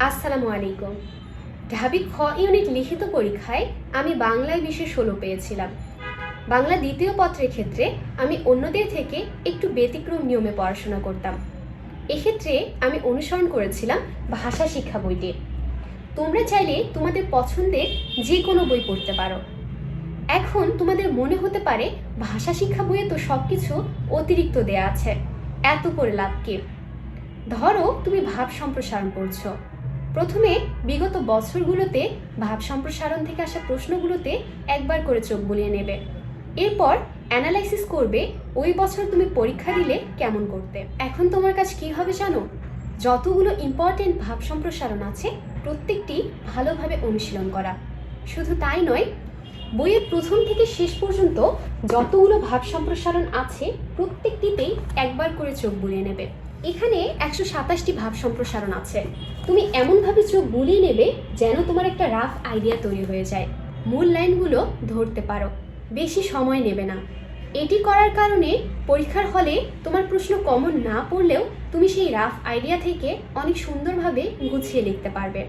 আসসালামু আলাইকুম। ঢাবি খ ইউনিট লিখিত পরীক্ষায় আমি বাংলায় বিশে 16 পেয়েছিলাম। বাংলা দ্বিতীয় পত্রের ক্ষেত্রে আমি অন্যদের থেকে একটু ব্যতিক্রম নিয়মে পড়াশোনা করতাম। এক্ষেত্রে আমি অনুসরণ করেছিলাম ভাষা শিক্ষা বইটি। তোমরা চাইলে তোমাদের পছন্দের যে কোনো বই পড়তে পারো। এখন তোমাদের মনে হতে পারে ভাষা শিক্ষা বইয়ে তো সব কিছু অতিরিক্ত দেয়া আছে, এত করে লাভ কি? ধরো তুমি ভাব সম্প্রসারণ পড়ছো। প্রথমে বিগত বছরগুলোতে ভাব সম্প্রসারণ থেকে আসা প্রশ্নগুলোতে একবার করে চোখ বুলিয়ে নেবে। এরপর অ্যানালাইসিস করবে ওই বছর তুমি পরীক্ষা দিলে কেমন করতে। এখন তোমার কাজ কি হবে জানো? যতগুলো ইম্পর্টেন্ট ভাব সম্প্রসারণ আছে প্রত্যেকটি ভালোভাবে অনুশীলন করা। শুধু তাই নয়, বইয়ের প্রথম থেকে শেষ পর্যন্ত যতগুলো ভাব সম্প্রসারণ আছে প্রত্যেকটিতেই একবার করে চোখ বুলিয়ে নেবে। এখানে 127টি ভাব সম্প্রসারণ আছে। তুমি এমনভাবে চোখ বুলিয়ে নেবে যেন তোমার একটা রাফ আইডিয়া তৈরি হয়ে যায়। মূল লাইনগুলো ধরতে পারো, বেশি সময় নেবে না। এটি করার কারণে পরীক্ষার হলে তোমার প্রশ্ন কমন না পড়লেও তুমি সেই রাফ আইডিয়া থেকে অনেক সুন্দরভাবে গুছিয়ে লিখতে পারবে।